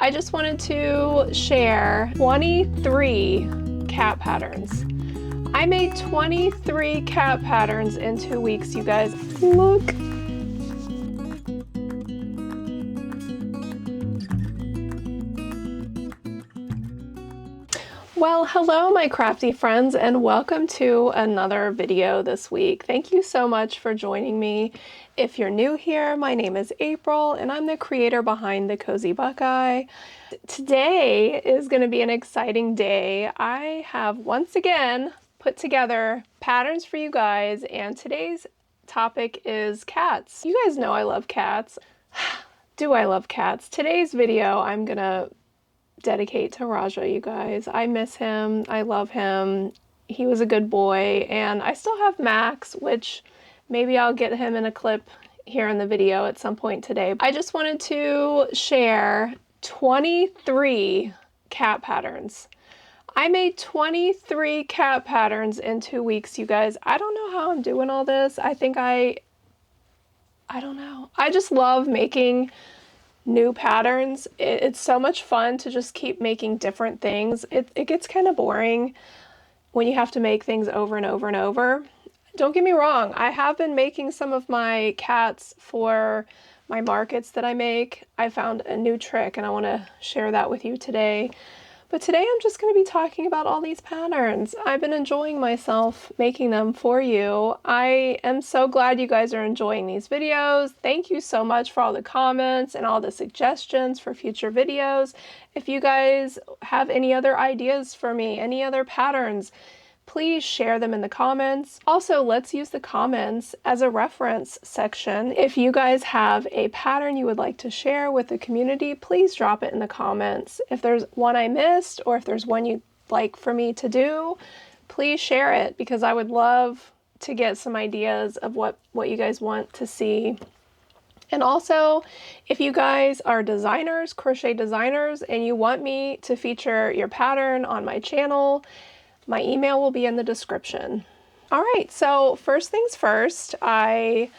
I just wanted to share 23 cat patterns. I made 23 cat patterns in 2 weeks, you guys. Look. Well, hello my crafty friends, and welcome to another video this week. Thank you so much for joining me. If you're new here, my name is April and I'm the creator behind the Cozy Buckeye. Today is going to be an exciting day. I have once again put together patterns for you guys, and today's topic is cats. You guys know I love cats. Do I love cats? Today's video I'm gonna dedicate to Raja, you guys. I miss him. I love him. He was a good boy, and I still have Max, which maybe I'll get him in a clip here in the video at some point today. I just wanted to share 23 cat patterns. I made 23 cat patterns in 2 weeks, you guys. I don't know how I'm doing all this. I don't know. I just love making new patterns. It's so much fun to just keep making different things. It gets kind of boring when you have to make things over and over and over. Don't get me wrong, I have been making some of my cats for my markets that I make. I found a new trick and I want to share that with you today. But today I'm just going to be talking about all these patterns. I've been enjoying myself making them for you. I am so glad you guys are enjoying these videos. Thank you so much for all the comments and all the suggestions for future videos. If you guys have any other ideas for me, any other patterns, please share them in the comments. Also, let's use the comments as a reference section. If you guys have a pattern you would like to share with the community, please drop it in the comments. If there's one I missed, or if there's one you'd like for me to do, please share it, because I would love to get some ideas of what you guys want to see. And also, if you guys are designers, crochet designers, and you want me to feature your pattern on my channel, my email will be in the description. All right, so first things first, I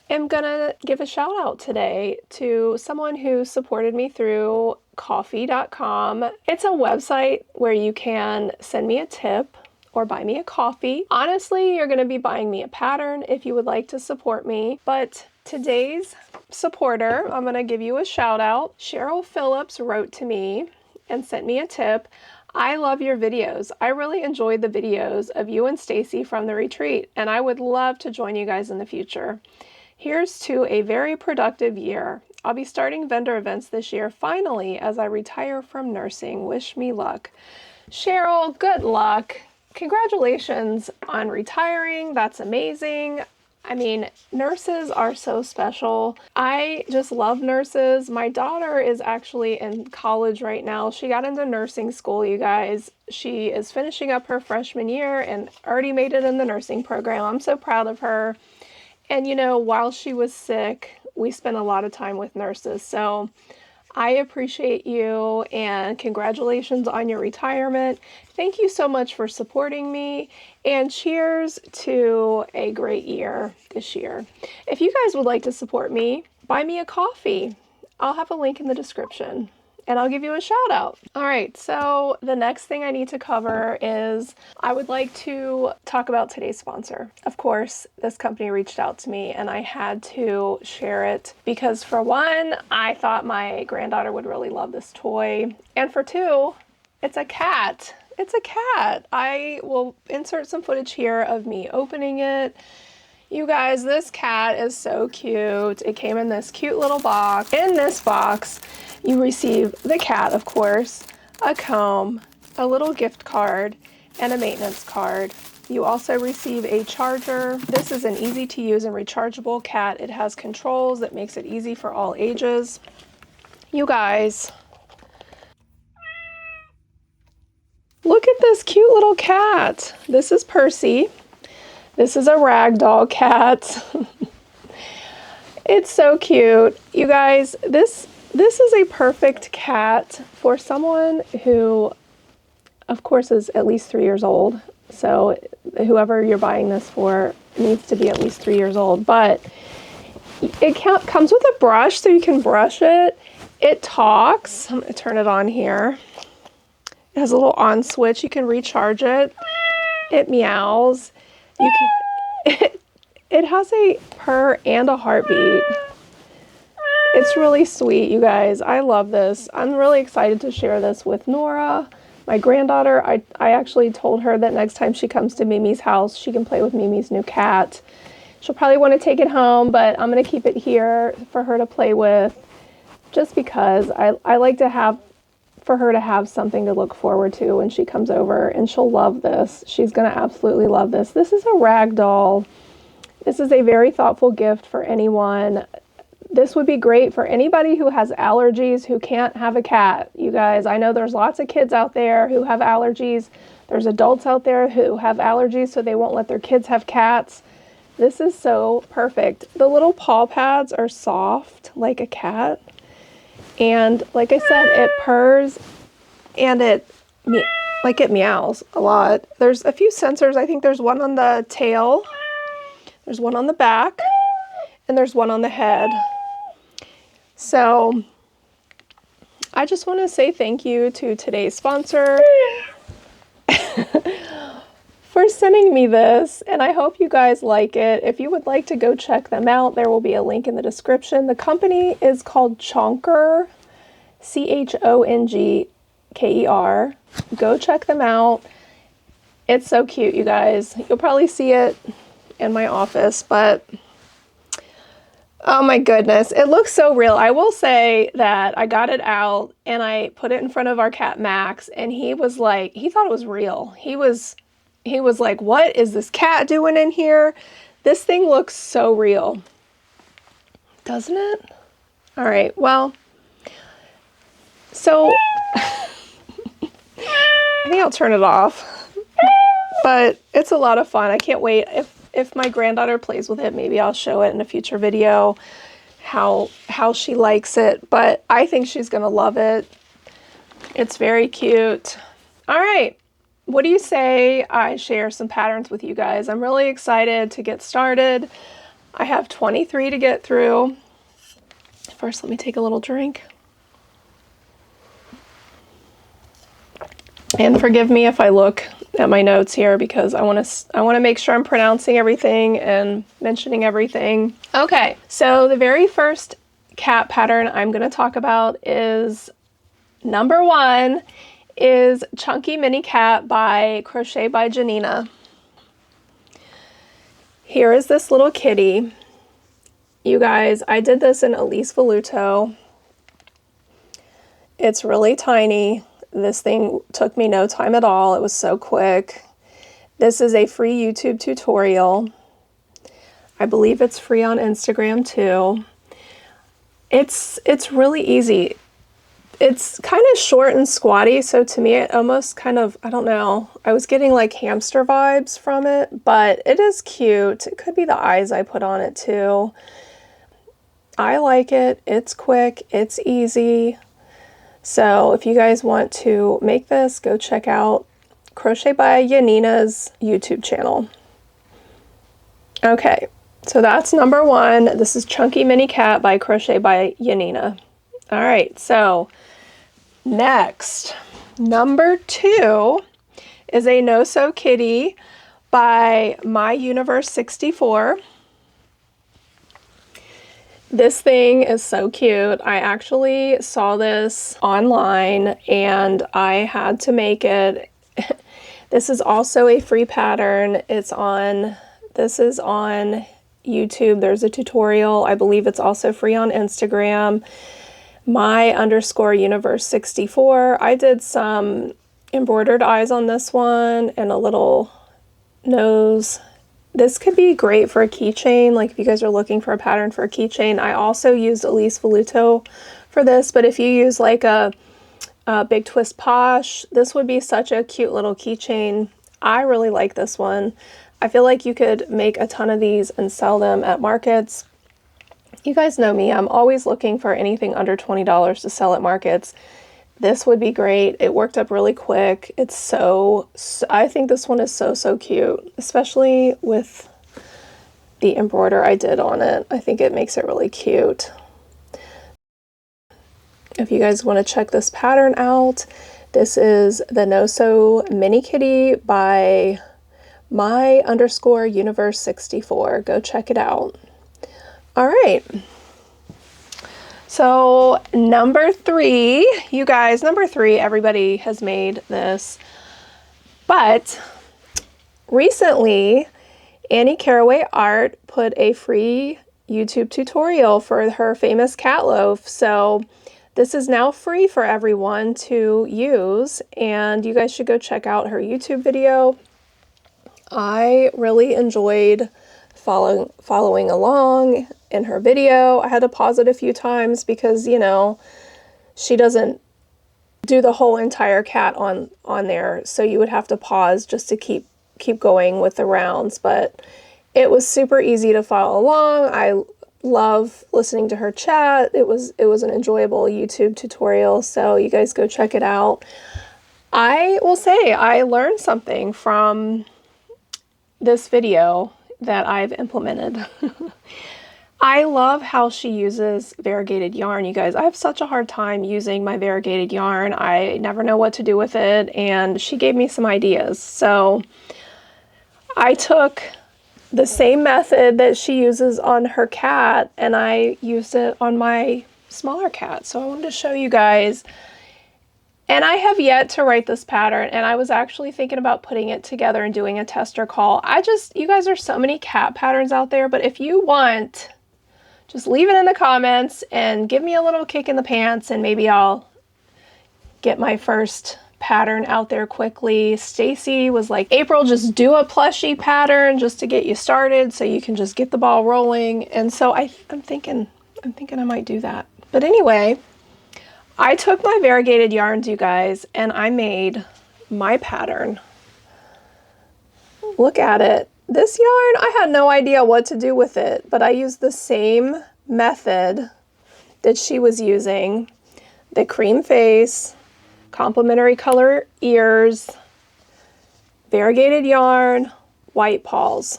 am gonna give a shout out today to someone who supported me through Ko-fi.com. It's a website where you can send me a tip or buy me a coffee. Honestly, you're gonna be buying me a pattern if you would like to support me, but today's supporter, I'm gonna give you a shout out. Cheryl Phillips wrote to me and sent me a tip. I love your videos. I really enjoyed the videos of you and Stacy from the retreat, and I would love to join you guys in the future. Here's to a very productive year. I'll be starting vendor events this year, finally, as I retire from nursing. Wish me luck. Cheryl, good luck. Congratulations on retiring. That's amazing. I mean, nurses are so special. I just love nurses. My daughter is actually in college right now. She got into nursing school, you guys. She is finishing up her freshman year and already made it in the nursing program. I'm so proud of her. And you know, while she was sick, we spent a lot of time with nurses. So I appreciate you, and congratulations on your retirement. Thank you so much for supporting me, and cheers to a great year this year. If you guys would like to support me, buy me a coffee. I'll have a link in the description, and I'll give you a shout out. All right, so the next thing I need to cover is I would like to talk about today's sponsor. Of course, this company reached out to me and I had to share it because, for one, I thought my granddaughter would really love this toy, and for two, it's a cat. It's a cat. I will insert some footage here of me opening it. You guys, this cat is so cute. It came in this cute little box. In this box, you receive the cat, of course, a comb, a little gift card, and a maintenance card. You also receive a charger. This is an easy to use and rechargeable cat. It has controls that makes it easy for all ages. You guys, look at this cute little cat. This is Percy. This is a ragdoll cat. It's so cute. You guys, this is a perfect cat for someone who, of course, is at least 3 years old. So whoever you're buying this for needs to be at least 3 years old. But it comes with a brush so you can brush it. It talks. I'm going to turn it on here. It has a little on switch. You can recharge it. It meows. You can, it has a purr and a heartbeat. It's really sweet, you guys. I love this. I'm really excited to share this with Nora, my granddaughter. I actually told her that next time she comes to Mimi's house, she can play with Mimi's new cat. She'll probably want to take it home, but I'm going to keep it here for her to play with, just because I like to have, for her to have something to look forward to when she comes over, and she'll love this. She's going to absolutely love this. This is a rag doll. This is a very thoughtful gift for anyone. This would be great for anybody who has allergies, who can't have a cat. You guys, I know there's lots of kids out there who have allergies. There's adults out there who have allergies, so they won't let their kids have cats. This is so perfect. The little paw pads are soft like a cat. And like I said, it purrs and it meows a lot. There's a few sensors. I think there's one on the tail. There's one on the back. And there's one on the head. So I just want to say thank you to today's sponsor for sending me this, and I hope you guys like it. If you would like to go check them out, there will be a link in the description. The company is called Chongker, Chongker. Go check them out. It's so cute, you guys. You'll probably see it in my office, but oh my goodness, it looks so real. I will say that I got it out and I put it in front of our cat Max, and he was like, he thought it was real. He was like, what is this cat doing in here? This thing looks so real, doesn't it? All right, well, so I think I'll turn it off, but it's a lot of fun. I can't wait. If my granddaughter plays with it, maybe I'll show it in a future video how she likes it, but I think she's gonna love it. It's very cute. All right, what do you say I share some patterns with you guys? I'm really excited to get started. I have 23 to get through. First, let me take a little drink. And forgive me if I look at my notes here, because I want to make sure I'm pronouncing everything and mentioning everything. Okay, so the very first cat pattern I'm going to talk about is number 1 is Chunky Mini Cat by Crochet by Janina. Here is this little kitty. You guys, I did this in Elise Voluto. It's really tiny. This thing took me no time at all. It was so quick. This is a free YouTube tutorial. I believe it's free on Instagram too. It's really easy. It's kind of short and squatty, so to me it almost kind of, I don't know, I was getting like hamster vibes from it, but it is cute. It could be the eyes I put on it too. I like it. It's quick. It's easy. So if you guys want to make this, go check out Crochet by Janina's YouTube channel. Okay, so that's number 1. This is Chunky Mini Cat by Crochet by Janina. All right, so next, number 2 is a No Sew Kitty by My Universe 64. This thing is so cute. I actually saw this online and I had to make it. This is also a free pattern. This is on YouTube. There's a tutorial. I believe it's also free on Instagram. My_universe 64. I did some embroidered eyes on this one and a little nose. This could be great for a keychain, like if you guys are looking for a pattern for a keychain. I also used Elise Voluto for this, but if you use like a Big Twist Posh, this would be such a cute little keychain. I really like this one. I feel like you could make a ton of these and sell them at markets. You guys know me, I'm always looking for anything under $20 to sell at markets. This would be great. It worked up really quick. It's so I think this one is so cute, especially with the embroider I did on it. I think it makes it really cute. if you guys want to check this pattern out. This is the No Sew Mini Kitty by my_universe64. Go check it out. All right. So number 3, you guys, number 3, everybody has made this, but recently Annie Caraway Art put a free YouTube tutorial for her famous cat loaf. So this is now free for everyone to use, and you guys should go check out her YouTube video. I really enjoyed following along in her video. I had to pause it a few times because, you know, she doesn't do the whole entire cat on there, so you would have to pause just to keep going with the rounds, but it was super easy to follow along. I love listening to her chat. It was an enjoyable YouTube tutorial, so you guys go check it out. I will say I learned something from this video that I've implemented. I love how she uses variegated yarn, you guys. I have such a hard time using my variegated yarn. I never know what to do with it, and she gave me some ideas. So I took the same method that she uses on her cat, and I used it on my smaller cat. So I wanted to show you guys. And I have yet to write this pattern, and I was actually thinking about putting it together and doing a tester call. You guys, are so many cat patterns out there, but if you want, just leave it in the comments and give me a little kick in the pants, and maybe I'll get my first pattern out there quickly. Stacy was like, April, just do a plushie pattern just to get you started so you can just get the ball rolling. And so I'm thinking I might do that. But anyway, I took my variegated yarns, you guys, and I made my pattern. Look at it. This yarn, I had no idea what to do with it, but I used the same method that she was using. The cream face, complementary color ears, variegated yarn, white paws.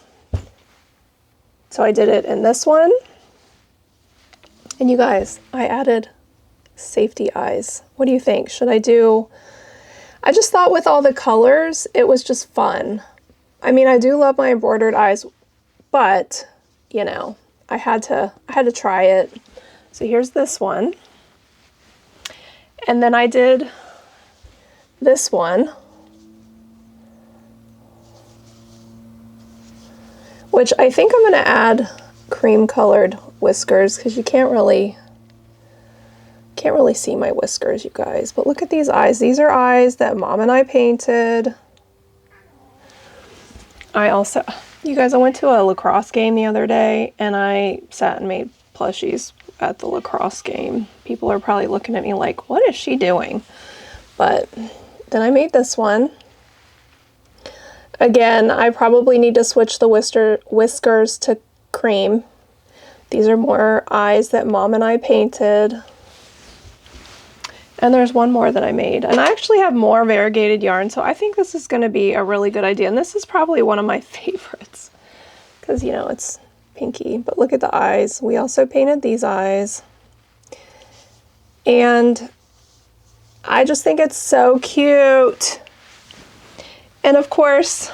So I did it in this one. And you guys, I added safety eyes. What do you think? Should I do? I just thought with all the colors, it was just fun. I mean, I do love my embroidered eyes, but you know, I had to try it. So here's this one. And then I did this one, which I think I'm going to add cream colored whiskers because you can't really see my whiskers, you guys. But look at these eyes. These are eyes that Mom and I painted. You guys, I went to a lacrosse game the other day, and I sat and made plushies at the lacrosse game. People are probably looking at me like, what is she doing? But then I made this one. Again, I probably need to switch the whiskers to cream. These are more eyes that Mom and I painted. And there's one more that I made. And I actually have more variegated yarn, so I think this is going to be a really good idea. And this is probably one of my favorites because, you know, it's pinky. But look at the eyes. We also painted these eyes. And I just think it's so cute. And of course,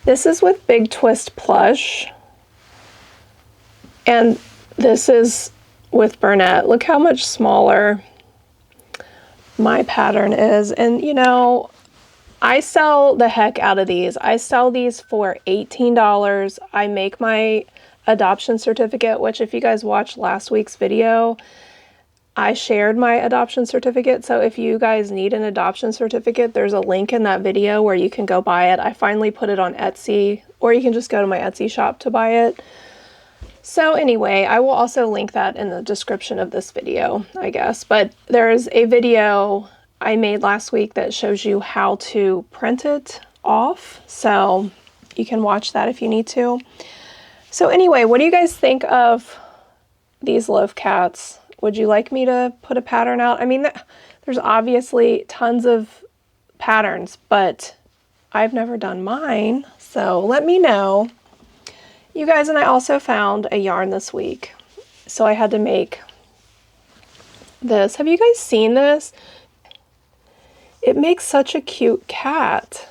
this is with Big Twist Plush. And this is with Burnett. Look how much smaller my pattern is. And you know, I sell the heck out of these. I sell these for $18. I make my adoption certificate, which if you guys watched last week's video, I shared my adoption certificate. So if you guys need an adoption certificate, there's a link in that video where you can go buy it. I finally put it on Etsy, or you can just go to my Etsy shop to buy it. So anyway, I will also link that in the description of this video, I guess. But there's a video I made last week that shows you how to print it off. So you can watch that if you need to. So anyway, what do you guys think of these loaf cats? Would you like me to put a pattern out? I mean, there's obviously tons of patterns, but I've never done mine. So let me know. You guys, and I also found a yarn this week. So I had to make this. Have you guys seen this? It makes such a cute cat.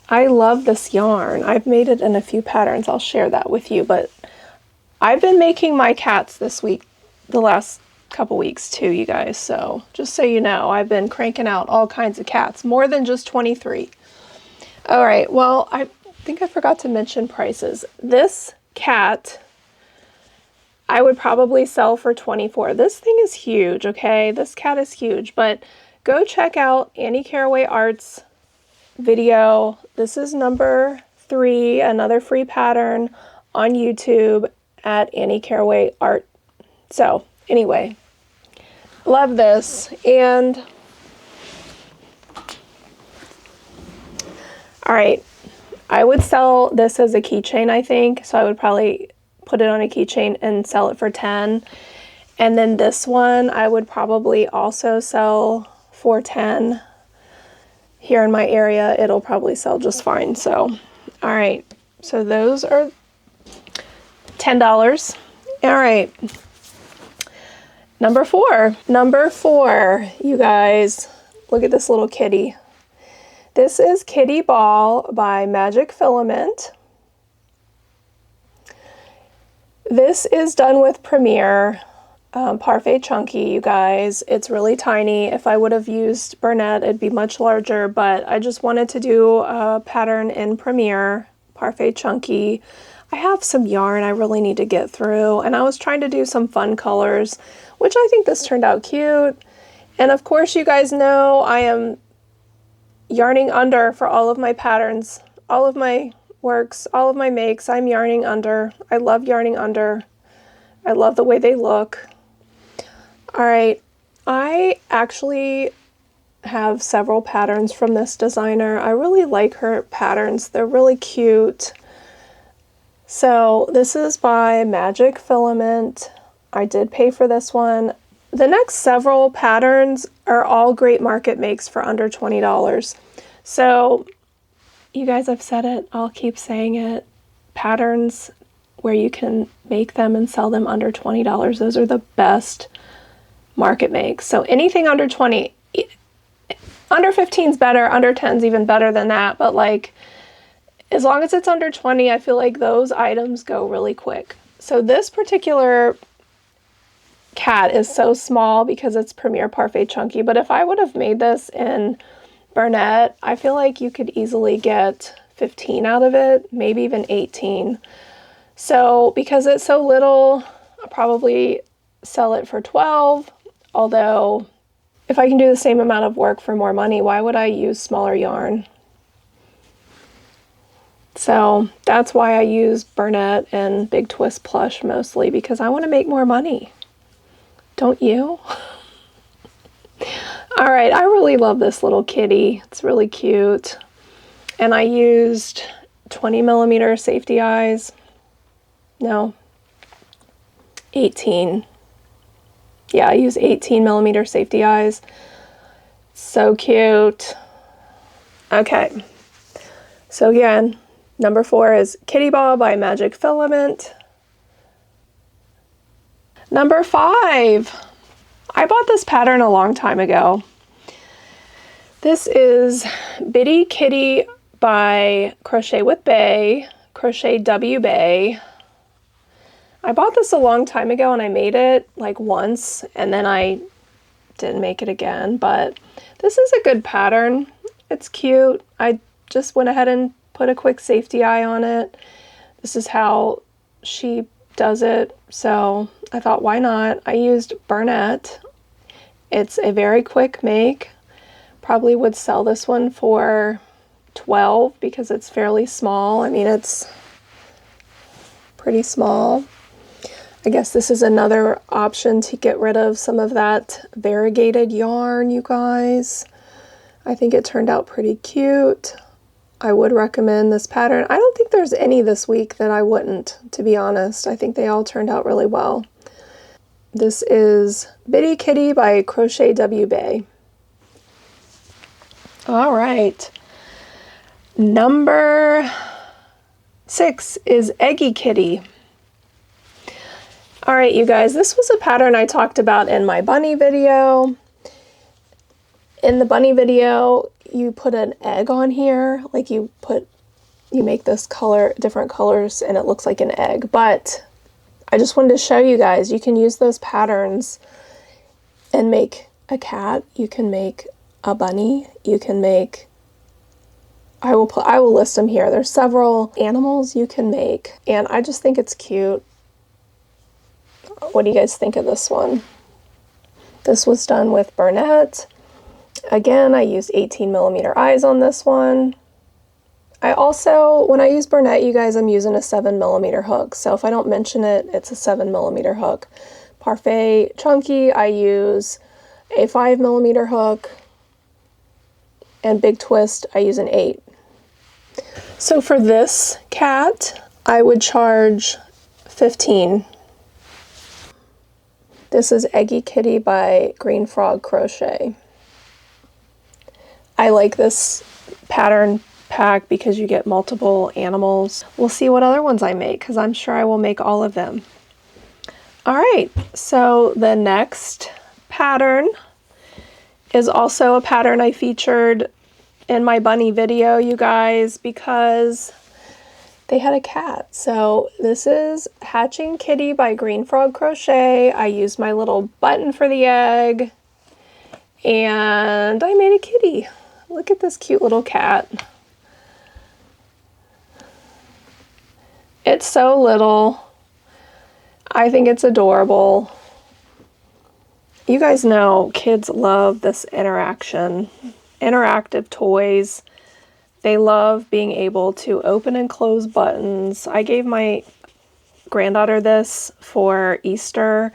I love this yarn. I've made it in a few patterns. I'll share that with you, but I've been making my cats this week, the last couple weeks too, you guys. So just so you know, I've been cranking out all kinds of cats, more than just 23. All right, well, I think I forgot to mention prices. This cat, I would probably sell for 24. This thing is huge, okay? This cat is huge, but go check out Annie Caraway Art's video. This is number 3, another free pattern on YouTube at Annie Caraway Art. So anyway, love this. And all right, I would sell this as a keychain, I think. So I would probably put it on a keychain and sell it for 10. And then this one I would probably also sell for 10. Here in my area, it'll probably sell just fine. So, all right. So those are $10. All right. Number 4. Number 4, you guys. Look at this little kitty. This is Kitty Ball by Magic Filament. This is done with Premier Parfait Chunky, you guys. It's really tiny. If I would have used Burnette, it'd be much larger, but I just wanted to do a pattern in Premier Parfait Chunky. I have some yarn I really need to get through, and I was trying to do some fun colors, which I think this turned out cute. And of course, you guys know I am yarning under for all of my patterns, all of my works, all of my makes. I'm yarning under. I love yarning under. I love the way they look. All right, I actually have several patterns from this designer. I really like her patterns. They're really cute. So this is by Magic Filament. I did pay for this one. The next several patterns are all great market makes for under $20. So you guys, I've said it, I'll keep saying it. Patterns where you can make them and sell them under $20. Those are the best market makes. So anything under 20, under 15 is better, under 10 is even better than that. But like, as long as it's under 20, I feel like those items go really quick. So this particular cat is so small because it's Premier Parfait Chunky. But if I would have made this in Burnette, I feel like you could easily get 15 out of it, maybe even 18. So because it's so little, I'll probably sell it for 12. Although if I can do the same amount of work for more money, why would I use smaller yarn? So that's why I use Burnette and Big Twist Plush mostly, because I want to make more money. Don't you? All right, I really love this little kitty. It's really cute. And I used 20mm safety eyes. No, 18. Yeah, I use 18mm safety eyes. So cute. Okay. So again, number 4 is Kitty Ball by Magic Filament. Number 5. I bought this pattern a long time ago. This is Bitty Kitty by Crochet with Bay, Crochet W Bay. I bought this a long time ago and I made it like once and then I didn't make it again, but this is a good pattern. It's cute. I just went ahead and put a quick safety eye on it. This is how she does it, so I thought, why not? I used Burnette. It's a very quick make. Probably would sell this one for 12 because it's fairly small. I mean, it's pretty small. I guess this is another option to get rid of some of that variegated yarn, you guys. I think it turned out pretty cute. I would recommend this pattern. I don't think there's any this week that I wouldn't, to be honest. I think they all turned out really well. This is Bitty Kitty by Crochet W Bay. All right. Number 6 is Eggy Kitty. All right, you guys, this was a pattern I talked about in my bunny video. In the bunny video, you put an egg on here, like you make this color, different colors, and it looks like an egg. But I just wanted to show you guys, you can use those patterns and make a cat. You can make a bunny. You can make, I will list them here. There's several animals you can make, and I just think it's cute. What do you guys think of this one? This was done with Burnett. Again, I used 18mm eyes on this one. I also, when I use Burnett, you guys, I'm using a 7mm hook. So if I don't mention it, it's a 7mm hook. Parfait Chunky, I use a 5mm hook. And Big Twist, I use an 8. So for this cat, I would charge $15. This is Eggy Kitty by Green Frog Crochet. I like this pattern pack because you get multiple animals. We'll see what other ones I make, because I'm sure I will make all of them. All right, so the next pattern is also a pattern I featured in my bunny video, you guys, because they had a cat. So this is Hatching Kitty by Green Frog Crochet. I used my little button for the egg, and I made a kitty. Look at this cute little cat. It's so little. I think it's adorable. You guys know kids love this interaction, interactive toys. They love being able to open and close buttons. I gave my granddaughter this for Easter,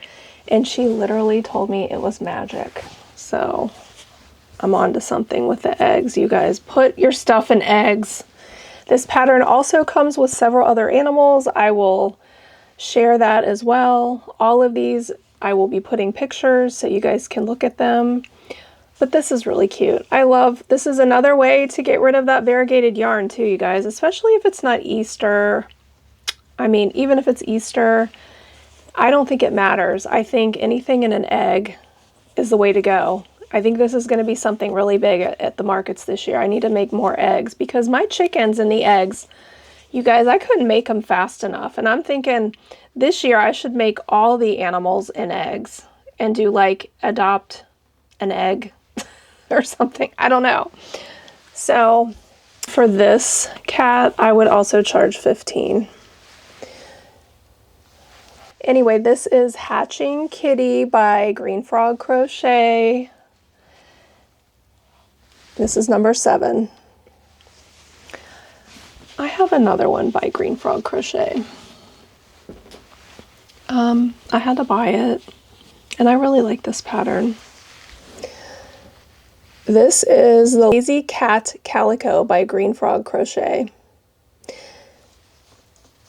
and she literally told me it was magic. So I'm on to something with the eggs. You guys, put your stuff in eggs. This pattern also comes with several other animals. I will share that as well. All of these I will be putting pictures so you guys can look at them. But this is really cute. I love, this is another way to get rid of that variegated yarn too, you guys, especially if it's not Easter. I mean, even if it's Easter, I don't think it matters. I think anything in an egg is the way to go. I think this is going to be something really big at the markets this year. I need to make more eggs because my chickens and the eggs, you guys, I couldn't make them fast enough. And I'm thinking this year I should make all the animals in eggs and do like adopt an egg or something. I don't know. So for this cat, I would also charge $15. Anyway, this is Hatching Kitty by Green Frog Crochet. This is number 7. I have another one by Green Frog Crochet. I had to buy it, and I really like this pattern. This is the Lazy Cat Calico by Green Frog Crochet.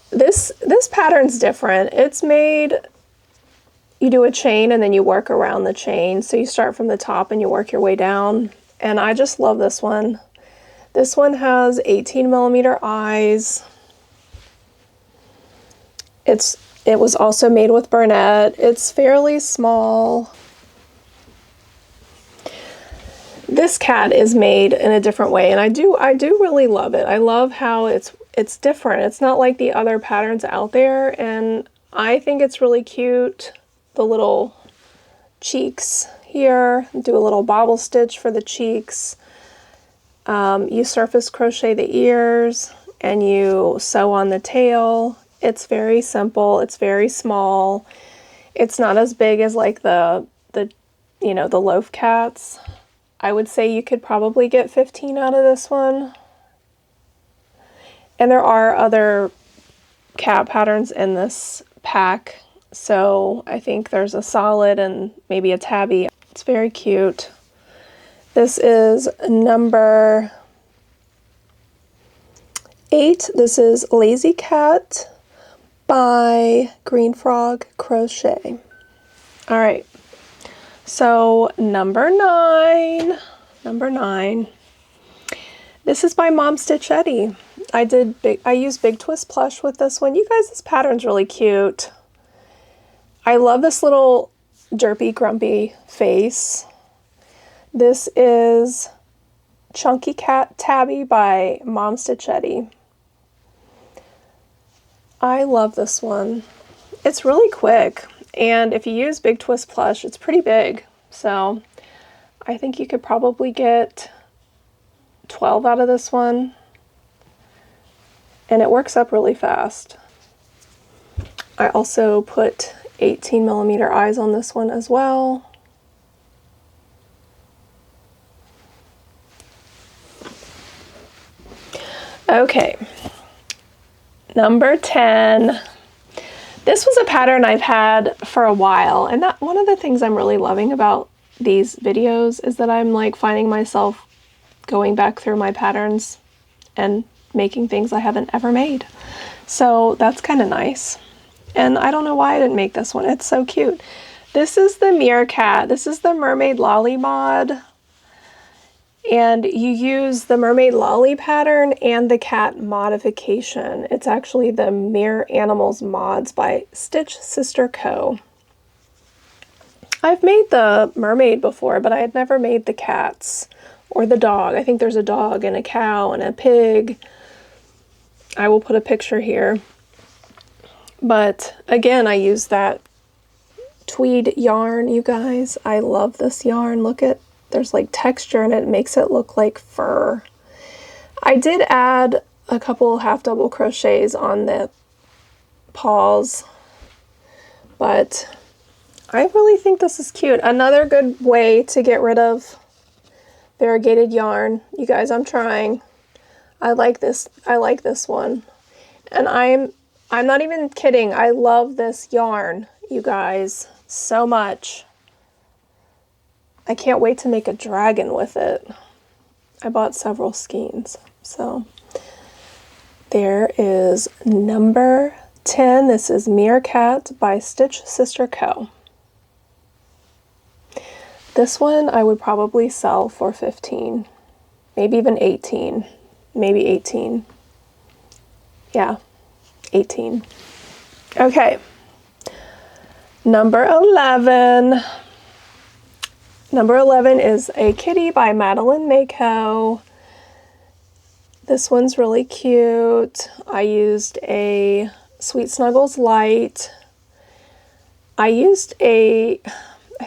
This pattern's different. It's made, you do a chain and then you work around the chain. So you start from the top and you work your way down. And I just love this one. This one has 18mm eyes. It was also made with Burnett. It's fairly small. This cat is made in a different way, and I do really love it. I love how it's different. It's not like the other patterns out there, and I think it's really cute. The little cheeks here, do a little bobble stitch for the cheeks. You surface crochet the ears, and you sew on the tail. It's very simple. It's very small. It's not as big as like the loaf cats. I would say you could probably get 15 out of this one. And there are other cat patterns in this pack. So I think there's a solid and maybe a tabby. It's very cute. This is number 8. This is Lazy Cat by Green Frog Crochet. All right. So number 9. This is by Mom Stitchetti. I used Big Twist Plush with this one. You guys, this pattern's really cute. I love this little derpy grumpy face. This is Chunky Cat Tabby by Mom Stitchetti. I love this one. It's really quick, and if you use Big Twist Plush, it's pretty big. So I think you could probably get 12 out of this one, and it works up really fast. I also put 18mm eyes on this one as well. Okay, number 10. This was a pattern I've had for a while, and that one of the things I'm really loving about these videos is that I'm like finding myself going back through my patterns and making things I haven't ever made. So that's kind of nice. And I don't know why I didn't make this one. It's so cute. This is the Meerkat. This is the Mermaid Lolly mod. And you use the Mermaid Lolly pattern and the cat modification. It's actually the Mere Animals Mods by Stitch Sister Co. I've made the mermaid before, but I had never made the cats or the dog. I think there's a dog and a cow and a pig. I will put a picture here. But again, I use that tweed yarn, you guys. I love this yarn. Look at, there's like texture in it. It makes it look like fur. I did add a couple half double crochets on the paws, but I really think this is cute. Another good way to get rid of variegated yarn. You guys, I'm trying. I like this one. And I'm not even kidding. I love this yarn, you guys, so much. I can't wait to make a dragon with it. I bought several skeins. So there is number 10. This is Meerkat by Stitch Sister Co. This one I would probably sell for 15, maybe even 18, maybe 18. Yeah, 18. Okay, number 11. Number 11 is a kitty by Madeline Mako. This one's really cute. I used a Sweet Snuggles Light. I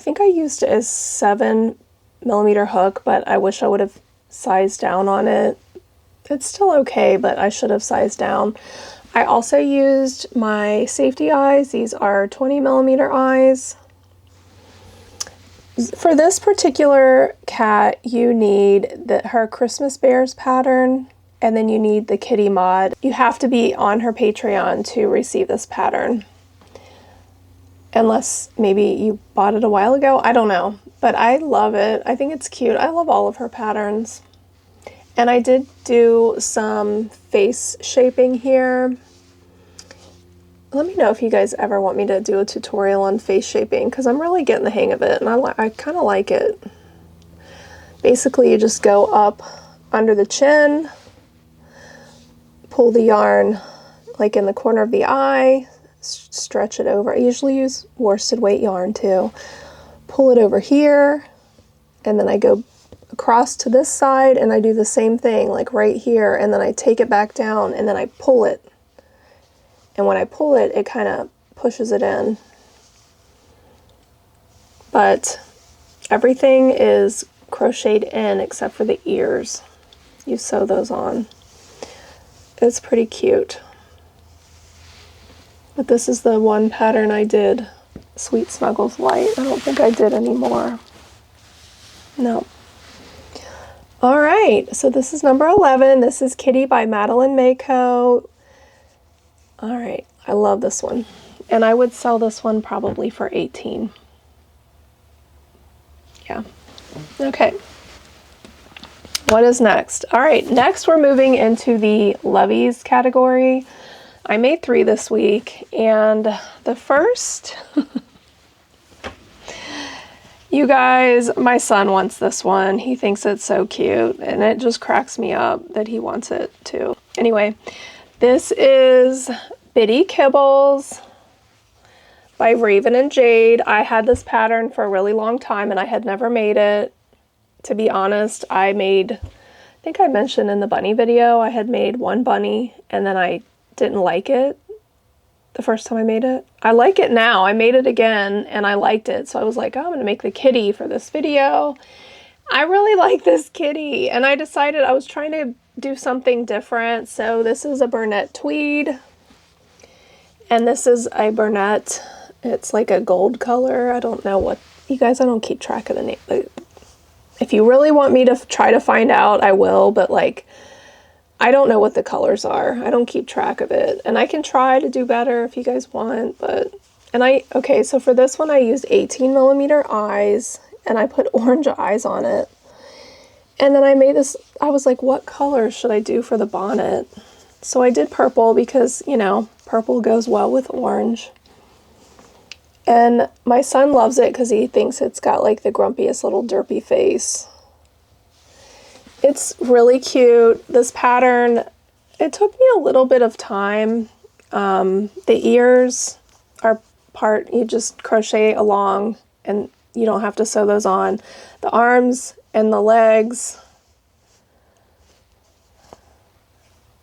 think I used a 7mm hook, but I wish I would have sized down on it. It's still okay, but I should have sized down. I also used my safety eyes. These are 20mm eyes. For this particular cat, you need her Christmas Bears pattern, and then you need the kitty mod. You have to be on her Patreon to receive this pattern. Unless maybe you bought it a while ago. I don't know. But I love it. I think it's cute. I love all of her patterns. And I did do some face shaping here. Let me know if you guys ever want me to do a tutorial on face shaping, because I'm really getting the hang of it, and I kind of like it. Basically, you just go up under the chin, pull the yarn like in the corner of the eye, stretch it over. I usually use worsted weight yarn too. Pull it over here, and then I go across to this side, and I do the same thing, like right here, and then I take it back down, and then I pull it. And when I pull it, it kind of pushes it in. But everything is crocheted in except for the ears. You sew those on. It's pretty cute. But this is the one pattern I did, Sweet Snuggles Light. I don't think I did any more. No. All right, so this is number 11. This is Kitty by Madeline Mako. All right, I love this one. And I would sell this one probably for 18. Yeah. Okay. What is next? All right, next we're moving into the Loveys category. I made 3 this week, and the first, you guys, my son wants this one. He thinks it's so cute, and it just cracks me up that he wants it too. Anyway, this is Bitty Kibbles by Raven and Jade. I had this pattern for a really long time and I had never made it. To be honest, I think I mentioned in the bunny video, I had made one bunny and then I didn't like it the first time I made it. I like it now. I made it again and I liked it. So I was like, oh, I'm going to make the kitty for this video. I really like this kitty. And I decided I was trying to do something different. So this is a Burnett tweed. And this is a Burnett. It's like a gold color. I don't know what, you guys, I don't keep track of the name. If you really want me to try to find out, I will. But like, I don't know what the colors are. I don't keep track of it. And I can try to do better if you guys want, but, okay, so for this one I used 18mm eyes and I put orange eyes on it. And then I made this, I was like, what color should I do for the bonnet? So I did purple because, you know, purple goes well with orange. And my son loves it because he thinks it's got like the grumpiest little derpy face. It's really cute. This pattern, it took me a little bit of time. The ears are part, you just crochet along and you don't have to sew those on. The arms and the legs, I'm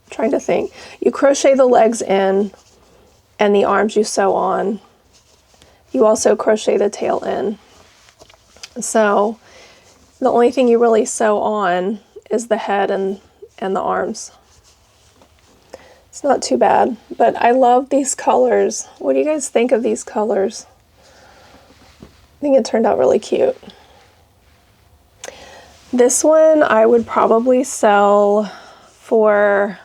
trying to think. You crochet the legs in and the arms you sew on. You also crochet the tail in. So the only thing you really sew on is the head and the arms. It's not too bad, but I love these colors. What do you guys think of these colors? I think it turned out really cute. This one I would probably sell for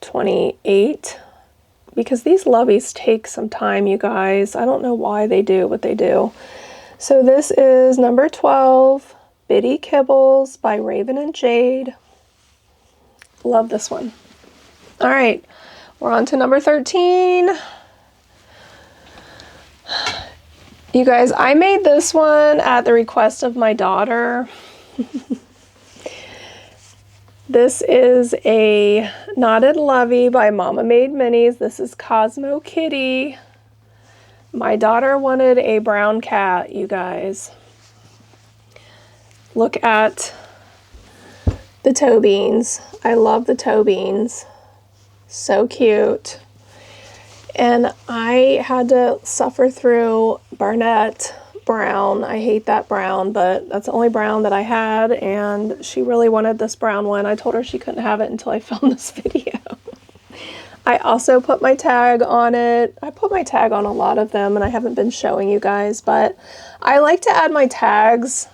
$28 because these Loveys take some time, you guys. I don't know why they do what they do. So this is number 12, Bitty Kibbles by Raven and Jade. Love this one. All right, we're on to number 13. You guys, I made this one at the request of my daughter. This is a Knotted Lovey by Mama Made Minis. This is Cosmo Kitty. My daughter wanted a brown cat, you guys. Look at the toe beans. I love the toe beans. So cute. And I had to suffer through Burnett brown. I hate that brown, but that's the only brown that I had, and she really wanted this brown one. I told her she couldn't have it until I filmed this video. I also put my tag on it. I put my tag on a lot of them, and I haven't been showing you guys, but I like to add my tags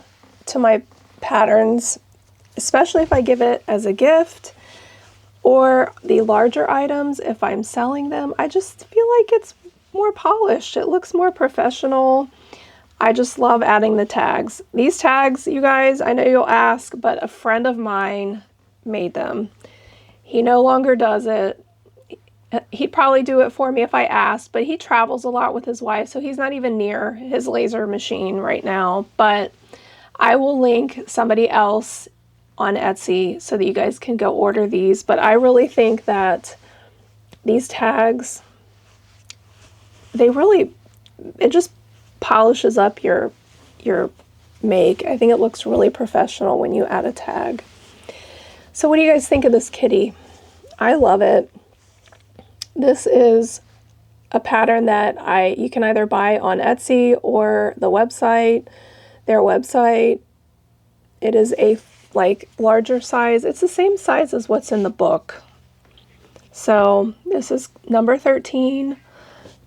to my patterns, especially if I give it as a gift, or the larger items if I'm selling them. I just feel like it's more polished. It looks more professional. I just love adding the tags. These tags, you guys, I know you'll ask, but a friend of mine made them. He no longer does it. He'd probably do it for me if I asked, but he travels a lot with his wife, so he's not even near his laser machine right now. But I will link somebody else on Etsy so that you guys can go order these. But I really think that these tags, it just polishes up your make. I think it looks really professional when you add a tag. So what do you guys think of this kitty? I love it. This is a pattern that you can either buy on Etsy or the website, their website. It is a larger size. It's the same size as what's in the book. So this is number 13,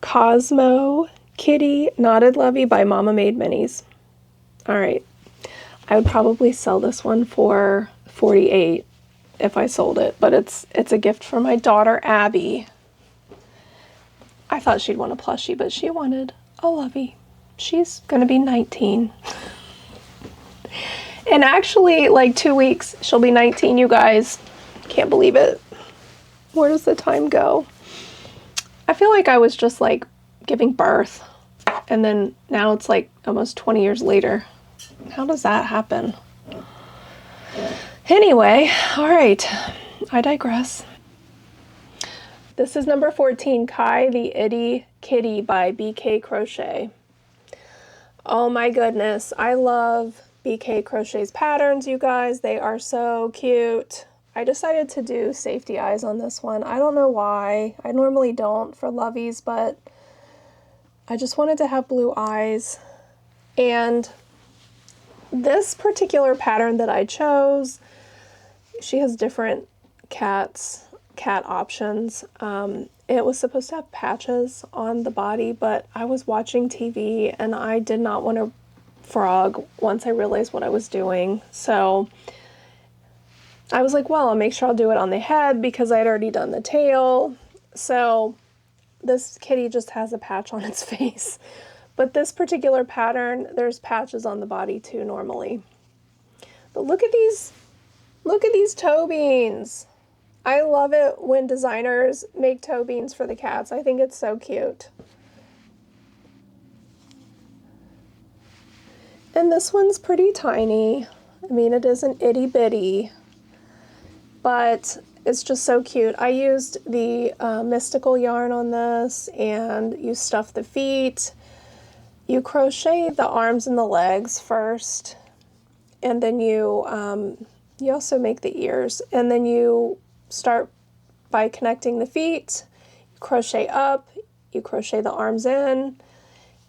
Cosmo Kitty Knotted Lovey by Mama Made Minis. All right, I would probably sell this one for $48 if I sold it, but it's a gift for my daughter Abby. I thought she'd want a plushie, but she wanted a Lovey. She's gonna be 19. And actually, like 2 weeks, she'll be 19, you guys. Can't believe it. Where does the time go? I feel like I was just like giving birth, and then now it's like almost 20 years later. How does that happen? Anyway, all right, I digress. This is number 14, Kai the Itty Kitty by BK Crochet. Oh my goodness, I love BK Crochet's patterns, you guys. They are so cute. I decided to do safety eyes on this one. I don't know why. I normally don't for Loveys, but I just wanted to have blue eyes. And this particular pattern that I chose, she has different cat options. It was supposed to have patches on the body, but I was watching TV and I did not want to frog once I realized what I was doing. So I was like, well, I'll make sure I'll do it on the head because I had already done the tail. So this kitty just has a patch on its face. But this particular pattern, there's patches on the body too normally. But look at these toe beans. I love it when designers make toe beans for the cats. I think it's so cute. And this one's pretty tiny. I mean, it is an itty bitty, but it's just so cute. I used the mystical yarn on this, and you stuff the feet. You crochet the arms and the legs first, and then you also make the ears, and then you start by connecting the feet, you crochet up, you crochet the arms in,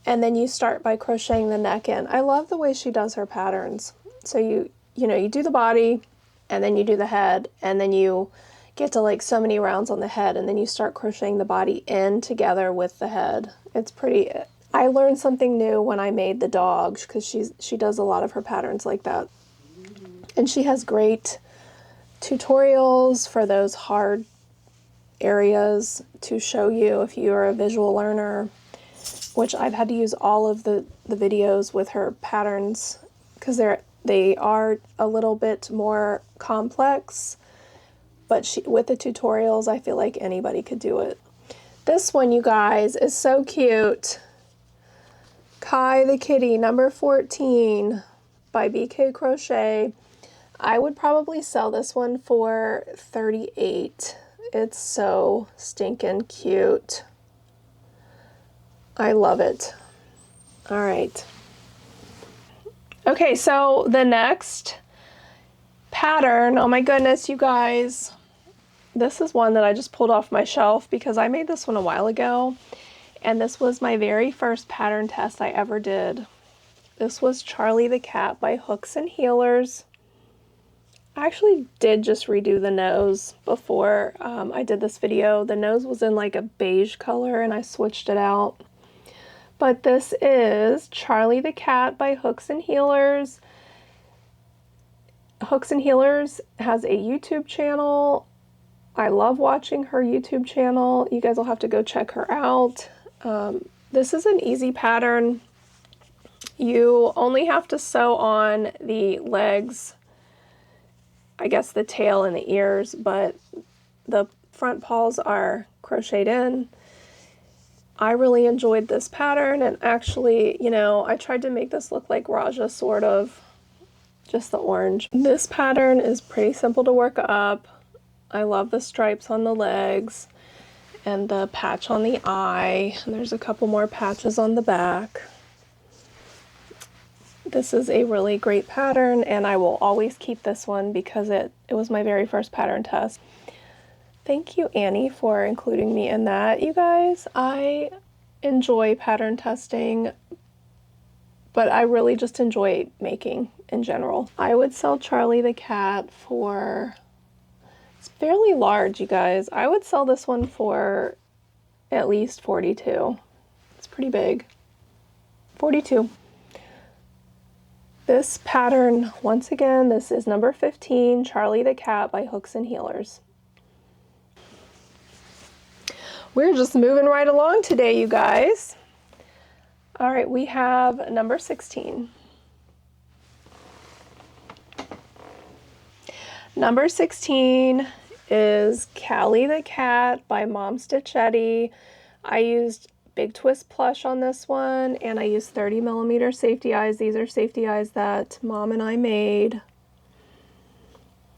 and then you start by crocheting the neck in. I love the way she does her patterns. So you do the body, and then you do the head, and then you get to like so many rounds on the head, and then you start crocheting the body in together with the head. It's pretty. I learned something new when I made the dog, because she does a lot of her patterns like that. And she has great tutorials for those hard areas to show you if you are a visual learner, which I've had to use all of the videos with her patterns because they are a little bit more complex, but with the tutorials, I feel like anybody could do it. This one, you guys, is so cute. Kai the Kitty, number 14 by BK Crochet. I would probably sell this one for $38. It's so stinking cute. I love it. All right. Okay, so the next pattern, oh my goodness, you guys. This is one that I just pulled off my shelf because I made this one a while ago. And this was my very first pattern test I ever did. This was Charlie the Cat by Hooks and Healers. I actually did just redo the nose before I did this video. The nose was in like a beige color and I switched it out. But this is Charlie the Cat by Hooks and Healers. Hooks and Healers has a YouTube channel. I love watching her YouTube channel. You guys will have to go check her out. This is an easy pattern. You only have to sew on the legs, I guess the tail and the ears, but the front paws are crocheted in. I really enjoyed this pattern, and actually, I tried to make this look like Raja, sort of, just the orange. This pattern is pretty simple to work up. I love the stripes on the legs and the patch on the eye, and there's a couple more patches on the back. This is a really great pattern, and I will always keep this one because it was my very first pattern test. Thank you, Annie, for including me in that. You guys, I enjoy pattern testing, but I really just enjoy making in general. I would sell Charlie the Cat for, it's fairly large, you guys. I would sell this one for at least $42. It's pretty big. $42. This pattern, once again, this is number 15, Charlie the Cat by Hooks and Healers. We're just moving right along today, you guys. All right, we have number 16. Number 16 is Callie the Cat by Mom Stitchetti. I used Big Twist plush on this one, and I used 30mm safety eyes. These are safety eyes that Mom and I made.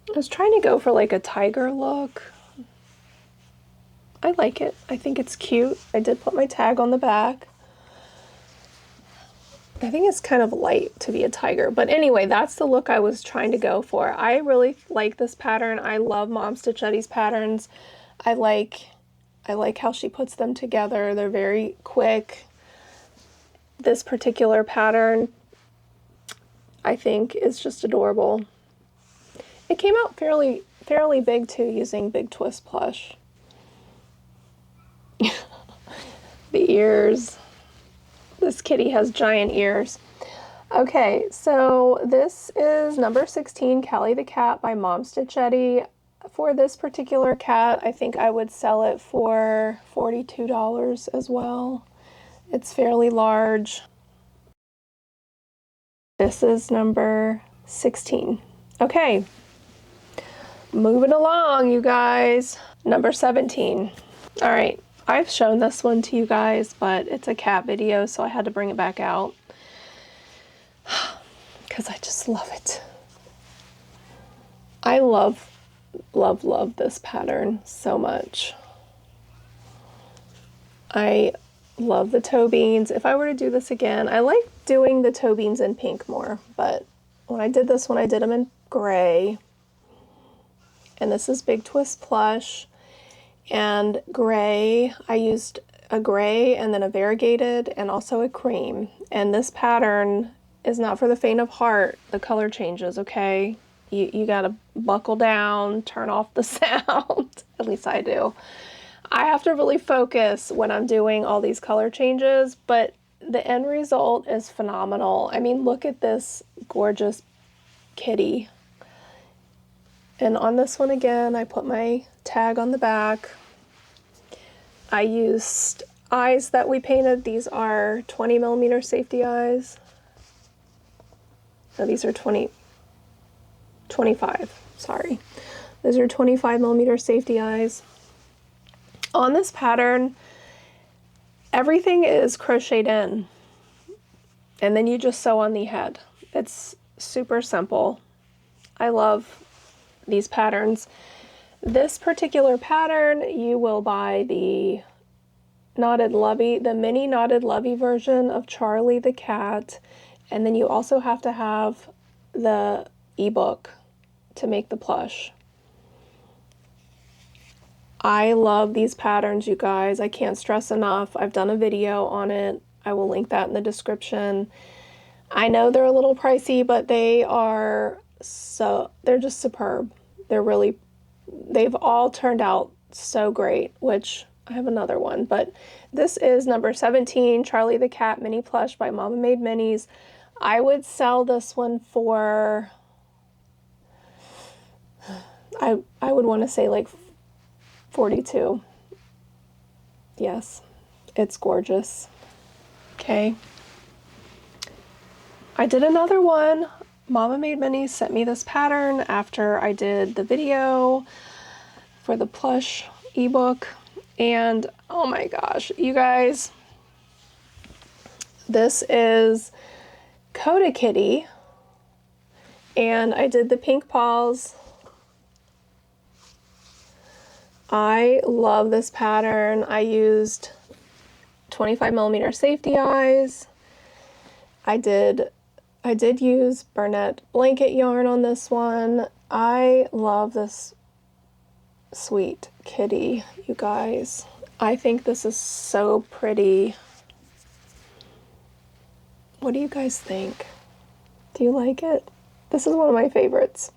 I was trying to go for like a tiger look. I like it. I think it's cute. I did put my tag on the back. I think it's kind of light to be a tiger, but anyway, that's the look I was trying to go for. I really like this pattern. I love Mom Stitchetti's patterns. I like how she puts them together. They're very quick. This particular pattern, I think, is just adorable. It came out fairly big too, using Big Twist plush. The ears. This kitty has giant ears. Okay, so this is number 16, Callie the Cat by Mom Stitchetti. For this particular cat, I think I would sell it for $42 as well. It's fairly large. This is number 16. Okay, moving along, you guys. Number 17. All right. I've shown this one to you guys, but it's a cat video, so I had to bring it back out because I just love it. I love this pattern so much. I love the toe beans. If I were to do this again, I like doing the toe beans in pink more, but when I did this one, I did them in gray. And this is Big Twist plush. And gray, I used a gray and then a variegated and also a cream. And this pattern is not for the faint of heart. The color changes, okay? You gotta buckle down, turn off the sound. At least I do. I have to really focus when I'm doing all these color changes, but the end result is phenomenal. I mean, look at this gorgeous kitty. And on this one again, I put my tag on the back. I used eyes that we painted. These are 20mm safety eyes. No, these are 25, sorry. Those are 25mm safety eyes. On this pattern, everything is crocheted in. And then you just sew on the head. It's super simple. I love these patterns. This particular pattern, you will buy the knotted Lovey, the mini knotted Lovey version of Charlie the cat, and then you also have to have the ebook to make the plush. I love these patterns, you guys. I can't stress enough. I've done a video on it. I will link that in the description. I know they're a little pricey, but they're just superb. They've all turned out so great, which I have another one, but this is number 17, Charlie the Cat Mini Plush by Mama Made Minis. I would sell this one for, I would want to say like 42. Yes, it's gorgeous. Okay. I did another one. Mama Made Minis sent me this pattern after I did the video for the plush ebook, and oh my gosh, you guys, this is Coda Kitty, and I did the pink paws. I love this pattern. I used 25mm safety eyes. I did use Burnett blanket yarn on this one. I love this sweet kitty, you guys. I think this is so pretty. What do you guys think? Do you like it? This is one of my favorites.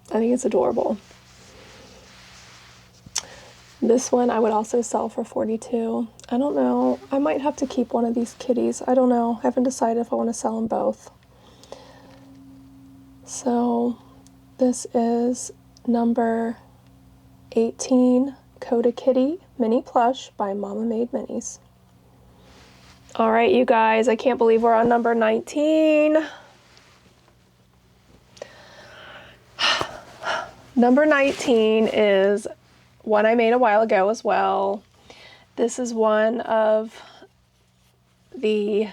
I think it's adorable. This one I would also sell for 42. I don't know. I might have to keep one of these kitties. I don't know. I haven't decided if I want to sell them both. So this is number 18, Coda Kitty Mini Plush by Mama Made Minis. All right, you guys, I can't believe we're on number 19. Number 19 is one I made a while ago as well. This is one of the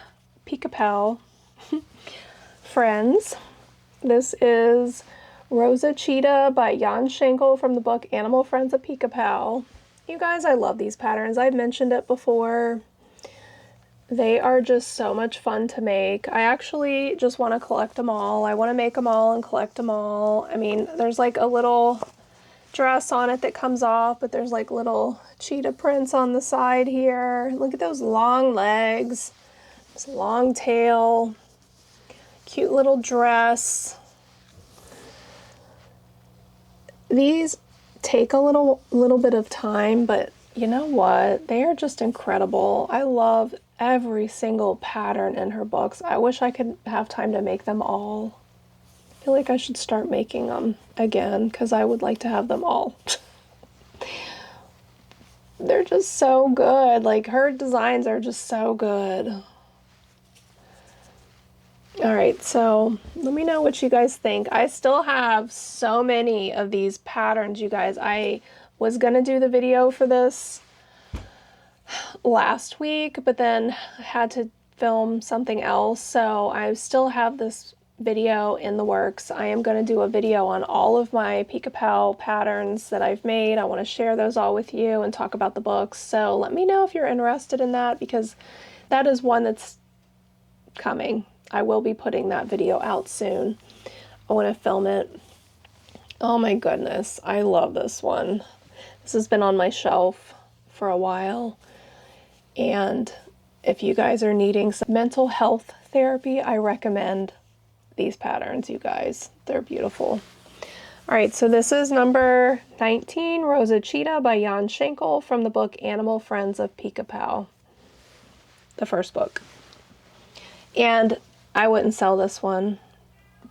Pika Pow friends. This is Rosa Cheetah by Jan Schenkel from the book Animal Friends of Pika Pow. You guys, I love these patterns. I've mentioned it before. They are just so much fun to make. I actually just want to collect them all. I want to make them all and collect them all. I mean, there's like a little dress on it that comes off, but there's like little cheetah prints on the side here. Look at those long legs, this long tail, cute little dress. These take a little bit of time, but you know what? They are just incredible. I love every single pattern in her books. I wish I could have time to make them all. I feel like I should start making them again because I would like to have them all. They're just so good. Like, her designs are just so good. All right, so let me know what you guys think. I still have so many of these patterns, you guys. I was gonna do the video for this last week, but then I had to film something else, so I still have this video in the works. I am going to do a video on all of my Pika Pow patterns that I've made. I want to share those all with you and talk about the books, so let me know if you're interested in that, because that is one that's coming. I will be putting that video out soon. I want to film it. Oh my goodness, I love this one. This has been on my shelf for a while, and if you guys are needing some mental health therapy, I recommend these patterns, you guys. They're beautiful. All right, so this is number 19, Rosa Cheetah by Jan Schenkel from the book Animal Friends of Pika Pow, the first book. And I wouldn't sell this one,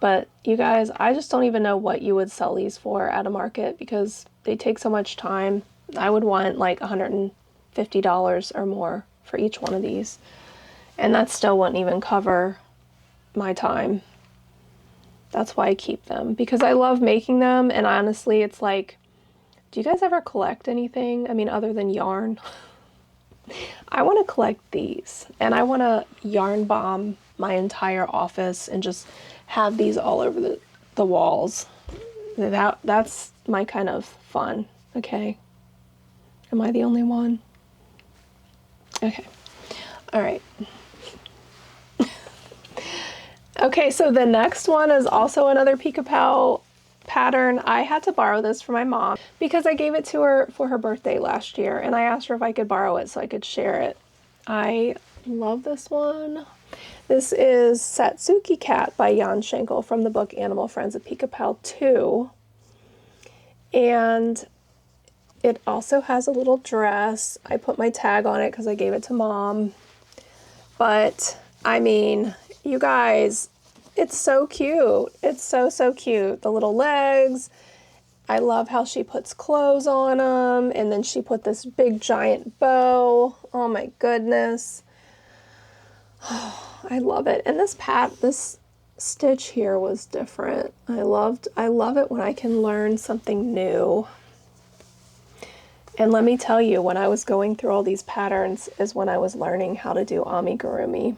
but you guys, I just don't even know what you would sell these for at a market because they take so much time. I would want like $150 or more for each one of these, and that still wouldn't even cover my time. That's why I keep them, because I love making them, and honestly, it's like, do you guys ever collect anything? I mean, other than yarn? I want to collect these, and I want to yarn bomb my entire office and just have these all over the walls. That's my kind of fun, okay? Am I the only one? Okay. All right. Okay, so the next one is also another Pika Pow pattern. I had to borrow this from my mom because I gave it to her for her birthday last year, and I asked her if I could borrow it so I could share it. I love this one. This is Satsuki Cat by Jan Schenkel from the book Animal Friends of Pika Pow 2. And it also has a little dress. I put my tag on it because I gave it to Mom. But, I mean, you guys, it's so cute. It's so, so cute. The little legs. I love how she puts clothes on them. And then she put this big giant bow. Oh my goodness. I love it. And this stitch here was different. I love it when I can learn something new. And let me tell you, when I was going through all these patterns is when I was learning how to do amigurumi.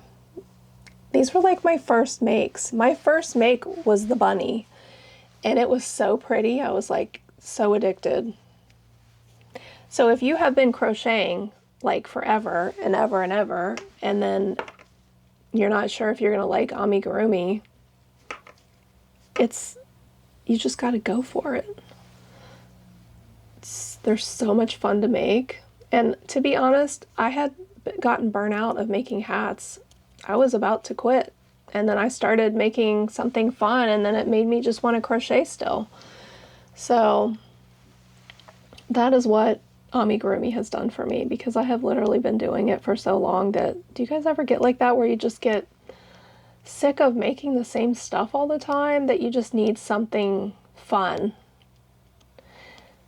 These were like my first makes. My first make was the bunny, and it was so pretty. I was like so addicted. So if you have been crocheting like forever and ever and ever, and then you're not sure if you're gonna like amigurumi, you just gotta go for it. They're so much fun to make. And to be honest, I had gotten burnt out of making hats. I was about to quit. And then I started making something fun, and then it made me just want to crochet still. So that is what amigurumi has done for me, because I have literally been doing it for so long that, do you guys ever get like that where you just get sick of making the same stuff all the time, that you just need something fun?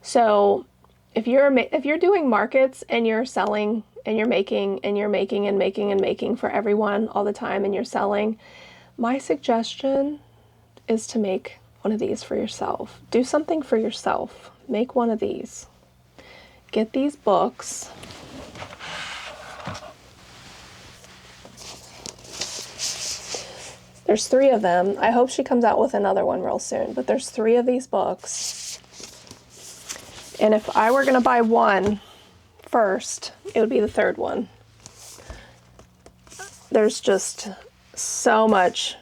So if you're doing markets and you're selling and you're making and you're making and making and making for everyone all the time and you're selling, my suggestion is to make one of these for yourself. Do something for yourself. Make one of these. Get these books. There's 3 of them. I hope she comes out with another one real soon, but there's 3 of these books. And if I were going to buy one, first, it would be the third one. There's just so much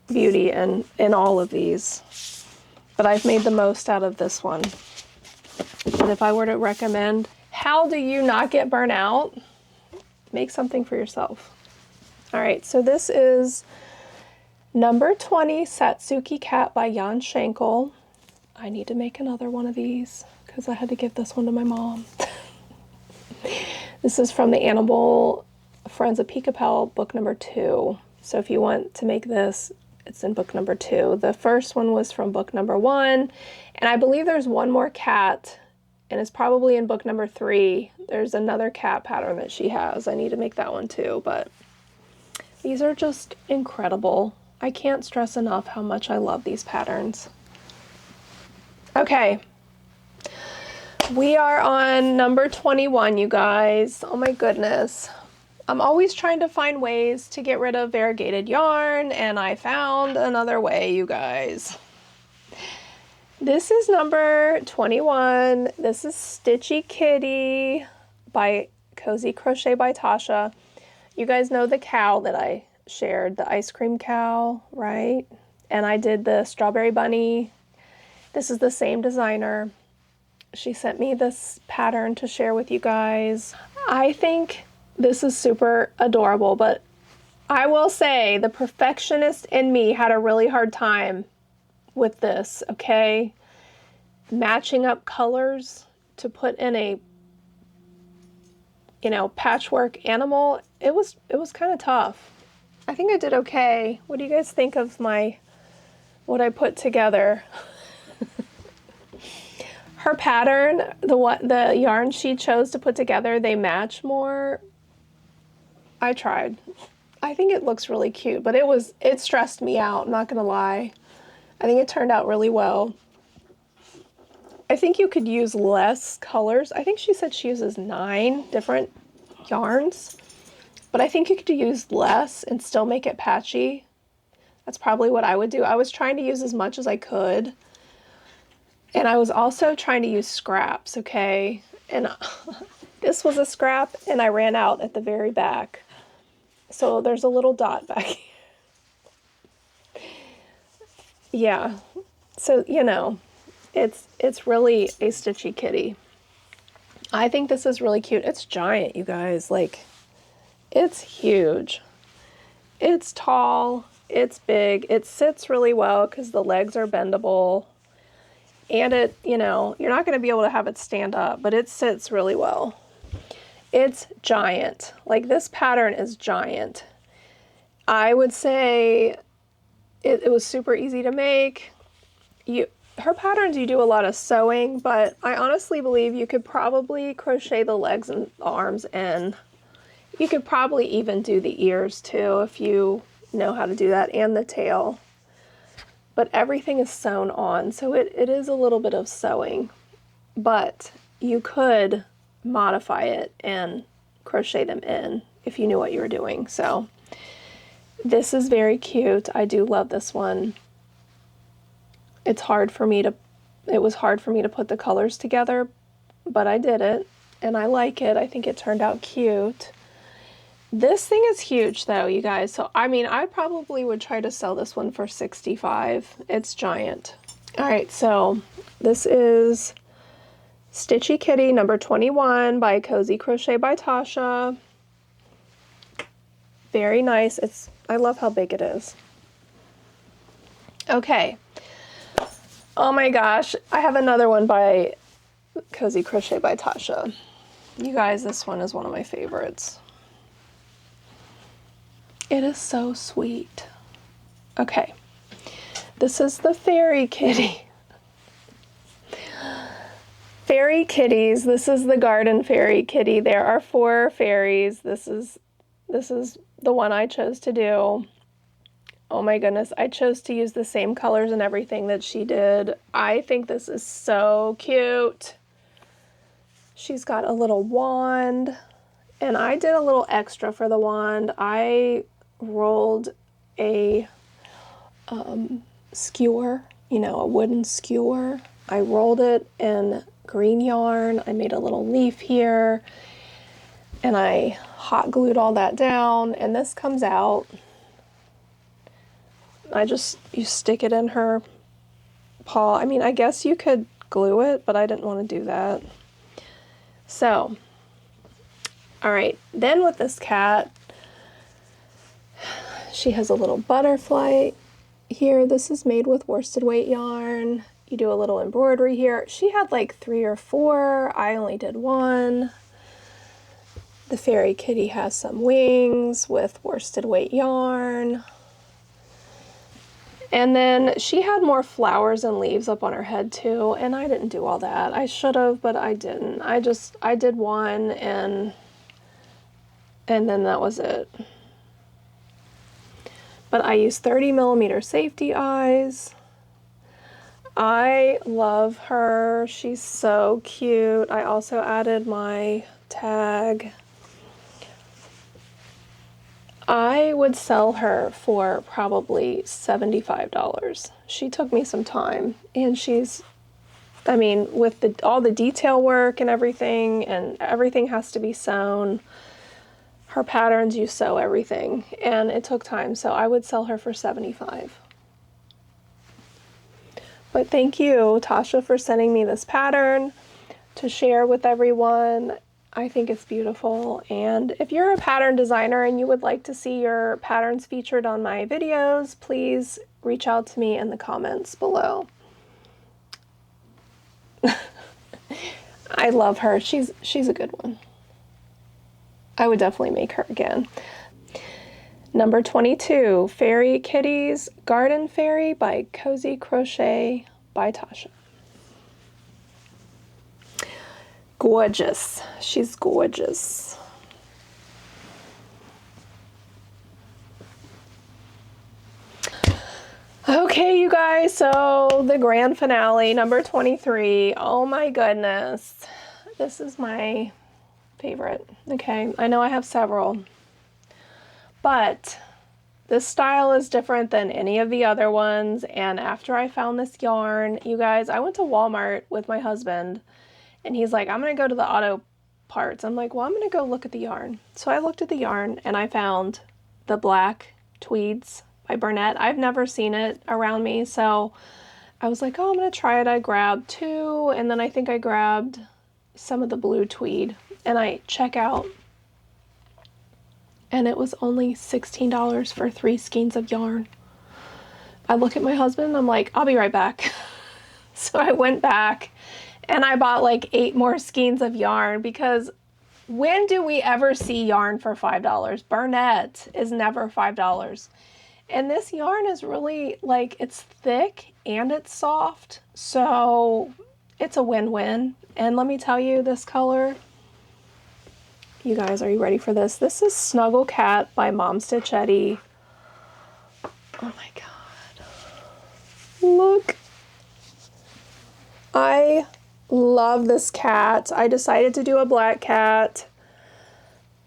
beauty in all of these, but I've made the most out of this one. And if I were to recommend, how do you not get burnt out? Make something for yourself. All right, so this is number 20 Satsuki Cat by Jan Schenkel. I need to make another one of these because I had to give this one to my mom. This is from the Animal Friends of Pika Pow, book number 2. So if you want to make this, it's in book number 2. The first one was from book number 1, and I believe there's one more cat, and it's probably in book number 3. There's another cat pattern that she has. I need to make that one too, but these are just incredible. I can't stress enough how much I love these patterns. Okay, we are on number 21, you guys. Oh my goodness. I'm always trying to find ways to get rid of variegated yarn, and I found another way, you guys. This is number 21. This is Stitchy Kitty by Cozy Crochet by Tasha. You guys know the cow that I shared, the ice cream cow, right? And I did the strawberry bunny. This is the same designer. She sent me this pattern to share with you guys. I think this is super adorable, but I will say the perfectionist in me had a really hard time with this, okay? Matching up colors to put in a, you know, patchwork animal, it was kind of tough. I think I did okay. What do you guys think of what I put together? Her pattern, the yarn she chose to put together, they match more. I tried. I think it looks really cute, but it stressed me out, I'm not gonna lie. I think it turned out really well. I think you could use less colors. I think she said she uses 9 different yarns, but I think you could use less and still make it patchy. That's probably what I would do. I was trying to use as much as I could, and I was also trying to use scraps, okay? And this was a scrap, and I ran out at the very back. So there's a little dot back here. Yeah, so, you know, it's really a Stitchy Kitty. I think this is really cute. It's giant, you guys. Like, it's huge. It's tall. It's big. It sits really well because the legs are bendable. And it, you know, you're not going to be able to have it stand up, but it sits really well. It's giant. Like, this pattern is giant. I would say it was super easy to make. Her patterns, you do a lot of sewing, but I honestly believe you could probably crochet the legs and the arms in. You could probably even do the ears too if you know how to do that, and the tail. But everything is sewn on, so it is a little bit of sewing, but you could modify it and crochet them in if you knew what you were doing. So this is very cute. I do love this one. It was hard for me to put the colors together, but I did it, and I like it. I think it turned out cute. This thing is huge though, you guys. So, I mean, I probably would try to sell this one for $65. It's giant. All right, so this is Stitchy Kitty number 21 by Cozy Crochet by Tasha. Very nice. I love how big it is. Okay. Oh my gosh, I have another one by Cozy Crochet by Tasha. You guys, this one is one of my favorites. It is so sweet. Okay, this is the Fairy Kitty. Fairy Kitties, this is the Garden Fairy Kitty. There are 4 fairies. This is the one I chose to do. Oh my goodness, I chose to use the same colors and everything that she did. I think this is so cute. She's got a little wand, and I did a little extra for the wand. I rolled a skewer, you know, a wooden skewer. I rolled it in green yarn. I made a little leaf here, and I hot glued all that down, and this comes out. You stick it in her paw. I mean, I guess you could glue it, but I didn't want to do that. So, all right, then with this cat, she has a little butterfly here. This is made with worsted weight yarn. You do a little embroidery here. She had like 3 or 4. I only did 1. The fairy kitty has some wings with worsted weight yarn. And then she had more flowers and leaves up on her head too, and I didn't do all that. I should have, but I didn't. I did 1, and then that was it. But I used 30mm safety eyes. I love her. She's so cute. I also added my tag. I would sell her for probably $75. She took me some time, and I mean, with all the detail work and everything has to be sewn. Her patterns, you sew everything, and it took time, so I would sell her for $75. But thank you, Tasha, for sending me this pattern to share with everyone. I think it's beautiful, and if you're a pattern designer and you would like to see your patterns featured on my videos, please reach out to me in the comments below. I love her. She's a good one. I would definitely make her again. Number 22, Fairy Kitties Garden Fairy by Cozy Crochet by Tasha. Gorgeous. She's gorgeous. Okay, you guys, so the grand finale, number 23. Oh my goodness. This is my favorite. Okay, I know I have several, but this style is different than any of the other ones. And after I found this yarn, you guys, I went to Walmart with my husband, and he's like, I'm gonna go to the auto parts. I'm like, well, I'm gonna go look at the yarn. So I looked at the yarn and I found the black tweeds by Burnett. I've never seen it around me, so I was like, oh, I'm gonna try it. I grabbed 2, and then I think I grabbed some of the blue tweed, and I check out, and it was only $16 for 3 skeins of yarn. I look at my husband and I'm like, I'll be right back. So I went back and I bought like 8 more skeins of yarn, because when do we ever see yarn for $5? Burnett is never $5. And this yarn is really, like, it's thick and it's soft, so it's a win-win. And let me tell you, this color, you guys, are you ready for this? This is Snuggle Cat by Mom Stitch Eddie. Oh my God. Look. I love this cat. I decided to do a black cat.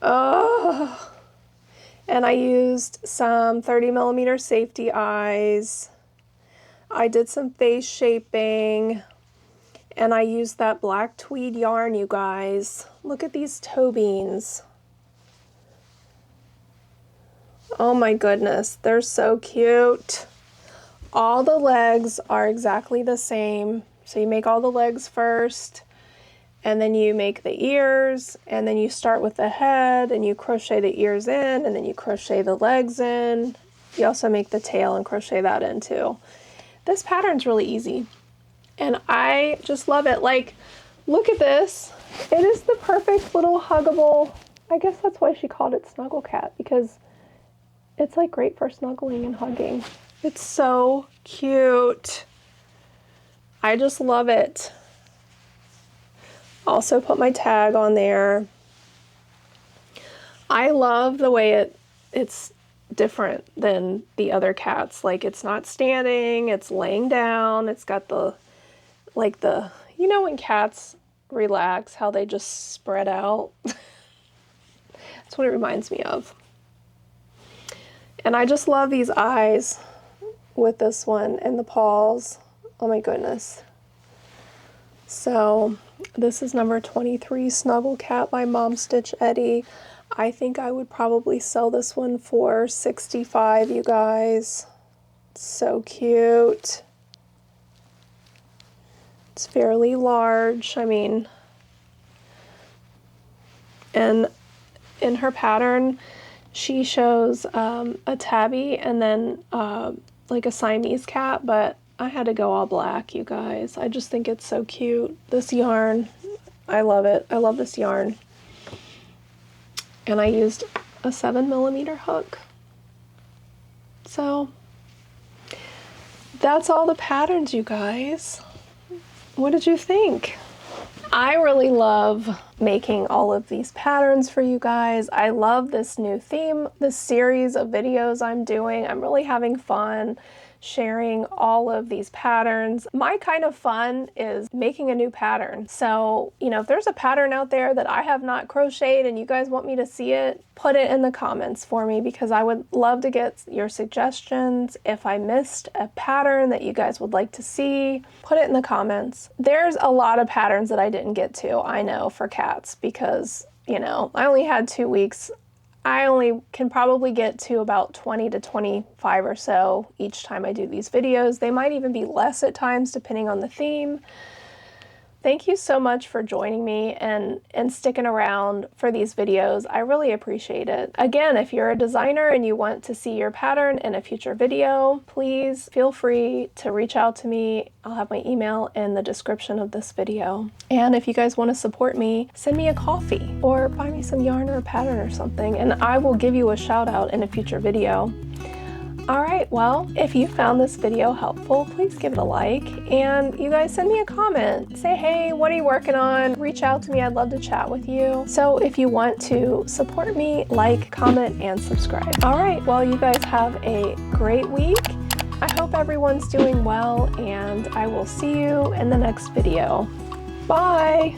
Oh. And I used some 30mm safety eyes. I did some face shaping, and I used that black tweed yarn, you guys. Look at these toe beans. Oh my goodness, they're so cute. All the legs are exactly the same. So you make all the legs first, and then you make the ears, and then you start with the head, and you crochet the ears in, and then you crochet the legs in. You also make the tail and crochet that in too. This pattern's really easy, and I just love it. Like, look at this. It is the perfect little huggable, I guess that's why she called it Snuggle Cat, because it's like great for snuggling and hugging. It's so cute. I just love it. Also put my tag on there. I love the way it's different than the other cats. Like, it's not standing, it's laying down. It's got the, like the, you know when cats relax, how they just spread out? That's what it reminds me of. And I just love these eyes with this one and the paws. Oh my goodness. So This is number 23, Snuggle Cat by Mom Stitch Eddie. I think I would probably sell this one for $65, you guys. So cute. It's fairly large. I mean, and in her pattern, she shows a tabby and then like a Siamese cat, but I had to go all black, you guys. I just think it's so cute. This yarn, I love it. I love this yarn. And I used a 7mm hook. So that's all the patterns, you guys. What did you think? I really love making all of these patterns for you guys. I love this new theme, this series of videos I'm doing. I'm really having fun sharing all of these patterns. My kind of fun is making a new pattern. So, you know, if there's a pattern out there that I have not crocheted and you guys want me to see it, put it in the comments for me, because I would love to get your suggestions. If I missed a pattern that you guys would like to see, put it in the comments. There's a lot of patterns that I didn't get to, I know, for cats, because, you know, I only had 2 weeks. I only can probably get to about 20 to 25 or so each time I do these videos. They might even be less at times depending on the theme. Thank you so much for joining me and sticking around for these videos. I really appreciate it. Again, if you're a designer and you want to see your pattern in a future video, please feel free to reach out to me. I'll have my email in the description of this video. And if you guys want to support me, send me a coffee or buy me some yarn or a pattern or something, and I will give you a shout out in a future video. Alright, well, if you found this video helpful, please give it a like, and you guys send me a comment. Say, hey, what are you working on? Reach out to me, I'd love to chat with you. So if you want to support me, like, comment, and subscribe. Alright, well, you guys have a great week. I hope everyone's doing well, and I will see you in the next video. Bye!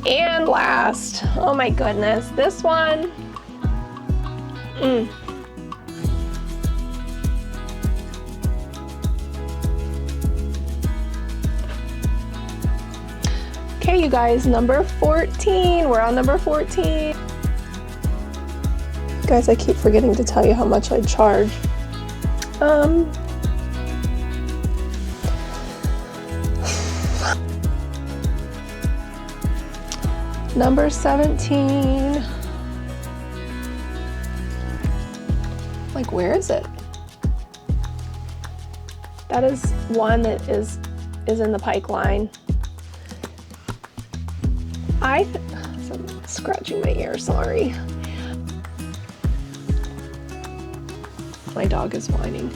And last, oh my goodness, this one. Okay, you guys, number 14. We're on number 14. Guys, I keep forgetting to tell you how much I charge. Number 17. Like, where is it? That is one that is in the pike line. I'm scratching my ear, sorry. My dog is whining.